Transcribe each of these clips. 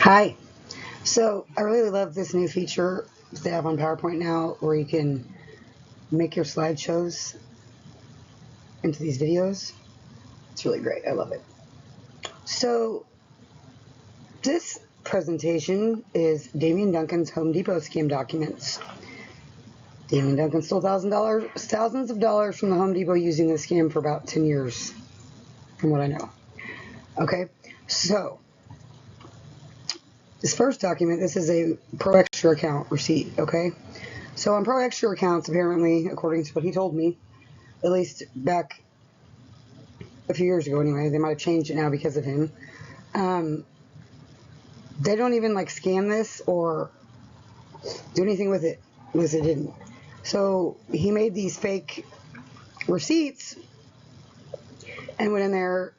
Hi. So I really love this new feature they have on PowerPoint now where you can make your slideshows into these videos. It's really great. I love it. So this presentation is Damien Duncan's Home Depot scam documents. Damien Duncan stole thousands of dollars from the Home Depot using this scam for about 10 years, from what I know. Okay, so this first document, this is a Pro Extra account receipt, okay? So on Pro Extra accounts, apparently, according to what he told me, at least back a few years ago anyway, they might have changed it now because of him, they don't even like scan this or do anything with it, unless it didn't. So he made these fake receipts and went in there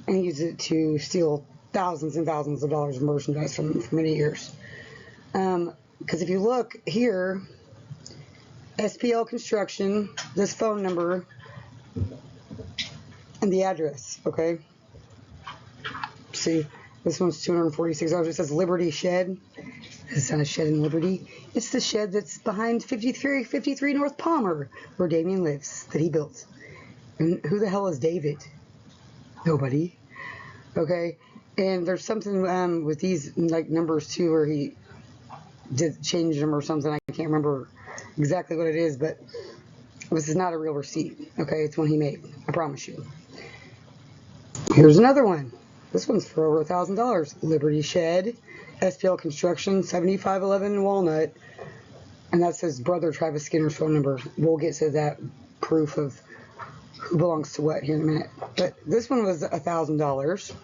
and used it to steal thousands and thousands of dollars of merchandise from for many years. Because if you look here, SPL Construction, this phone number, and the address, okay? See, this one's $246. It says Liberty Shed. It's not a shed in Liberty. It's the shed that's behind 53 North Palmer, where Damien lives, that he built. And who the hell is David? Nobody. Okay? And there's something with these like numbers too, where he did change them or something. I can't remember exactly what it is, but this is not a real receipt. Okay, it's one he made. I promise you. Here's another one. This one's for over $1,000. Liberty Shed, SPL Construction, 7511 Walnut, and that's his brother Travis Skinner's phone number. We'll get to that proof of who belongs to what here in a minute. But this one was $1,000.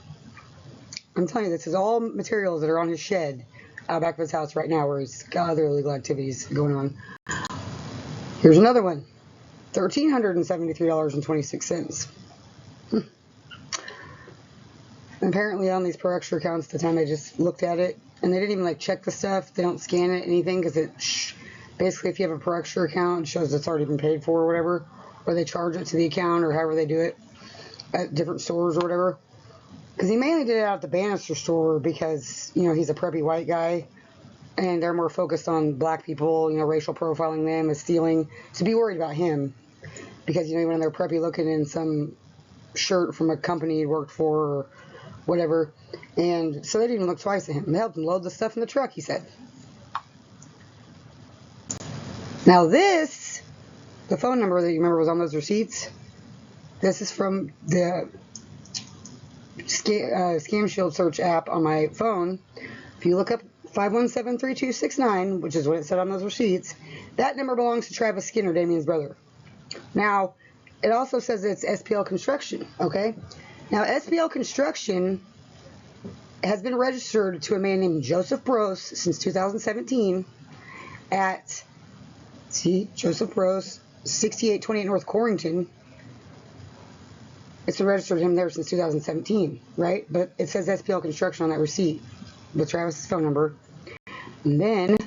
I'm telling you, this is all materials that are on his shed out back of his house right now where he's got other illegal activities going on. Here's another one. $1,373.26. Apparently on these Pro Extra accounts, the time I just looked at it, and they didn't even like check the stuff. They don't scan it, anything, because it basically, if you have a Pro Extra account, it shows it's already been paid for or whatever, or they charge it to the account or however they do it at different stores or whatever. Because he mainly did it out at the Bannister store because, you know, he's a preppy white guy and they're more focused on black people, you know, racial profiling them as stealing. To be worried about him because, you know, when they're preppy looking in some shirt from a company he worked for or whatever. And so they didn't even look twice at him. They helped him load the stuff in the truck, he said. Now this, the phone number that you remember was on those receipts, this is from the Scam Shield search app on my phone. If you look up 517-3269, which is what it said on those receipts, that number belongs to Travis Skinner, Damien's brother. Now, it also says it's SPL Construction, okay? Now, SPL Construction has been registered to a man named Joseph Brose since 2017 at, Joseph Brose, 6828 North Corrington. It's been registered to him there since 2017, right? But it says SPL Construction on that receipt with Travis's phone number. And then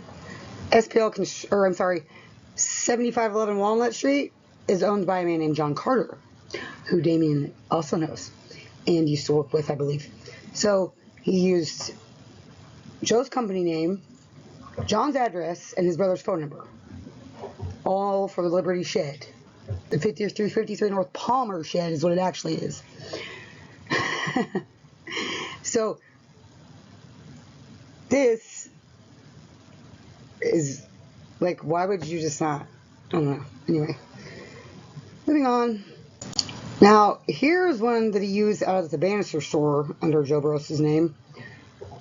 7511 Walnut Street is owned by a man named John Carter, who Damien also knows and used to work with, I believe. So he used Joe's company name, John's address, and his brother's phone number, all for the Liberty Shed. The 53 North Palmer Shed is what it actually is. So this is like, why would you just not? I don't know. Anyway, moving on. Now here's one that he used out of the Bannister store under Joe Brose's name,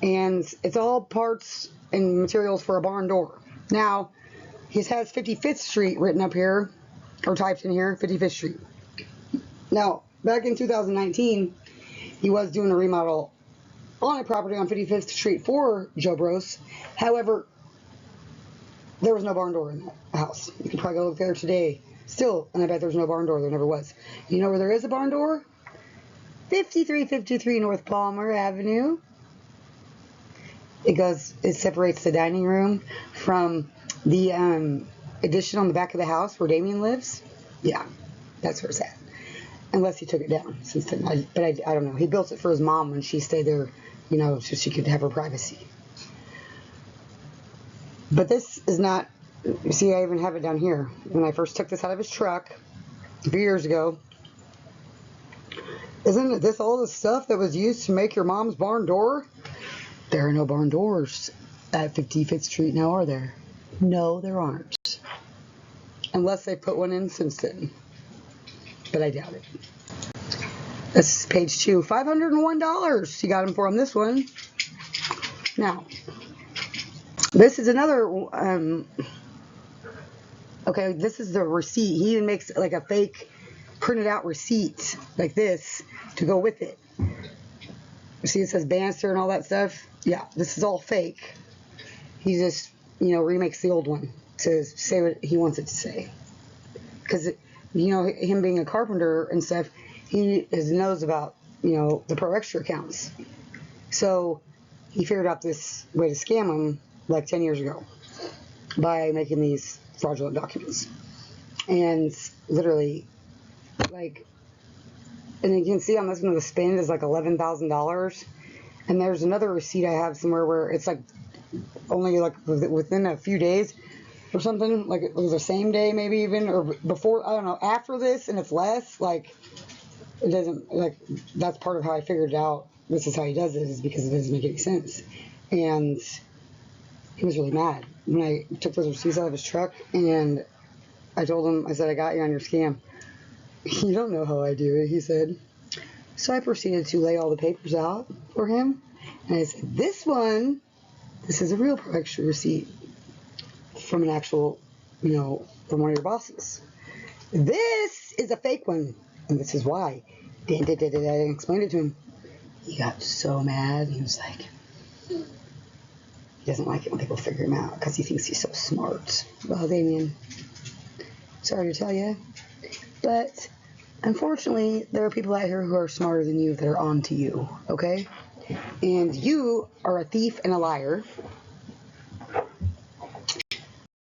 and it's all parts and materials for a barn door. Now he has 55th Street written up here, or typed in here, 55th Street. Now, back in 2019, he was doing a remodel on a property on 55th Street for Joe Brose. However, there was no barn door in that house. You could probably go look there today still, and I bet there's no barn door. There never was. You know where there is a barn door? 5353 North Palmer Avenue. It separates the dining room from the addition on the back of the house where Damien lives. Yeah, that's where it's at. Unless he took it down since then. But I don't know. He built it for his mom when she stayed there you know, so she could have her privacy. But this is not, you see, I even have it down here. When I first took this out of his truck a few years ago, isn't this all the stuff that was used to make your mom's barn door? There are no barn doors at 55th Street now, are there? No, there aren't. Unless they put one in since then. But I doubt it. This is page 2. $501 she got him for on this one. Now, this is another, okay, this is the receipt. He even makes like a fake printed out receipt like this to go with it. You see it says Bannister and all that stuff? Yeah, this is all fake. He just, you know, remakes the old one to say what he wants it to say. Because, you know, him being a carpenter and stuff, he knows about, you know, the Pro Extra accounts. So he figured out this way to scam them like 10 years ago by making these fraudulent documents. And literally, like, and you can see on this one the spend is like $11,000. And there's another receipt I have somewhere where it's like only like within a few days or something, like it was the same day maybe even, or before, I don't know, after this, and it's less, like, it doesn't, like, that's part of how I figured out this is how he does it, is because it doesn't make any sense. And he was really mad when I took those receipts out of his truck, and I told him, I said, I got you on your scam. You don't know how I do it, he said. So I proceeded to lay all the papers out for him, and I said, this is a real Pro Extra receipt from an actual, you know, from one of your bosses. This is a fake one, and this is why. I explained it to him. He got so mad. He was like, he doesn't like it when people figure him out because he thinks he's so smart. Well, Damien, sorry to tell you, but unfortunately, there are people out here who are smarter than you that are on to you, okay? And you are a thief and a liar,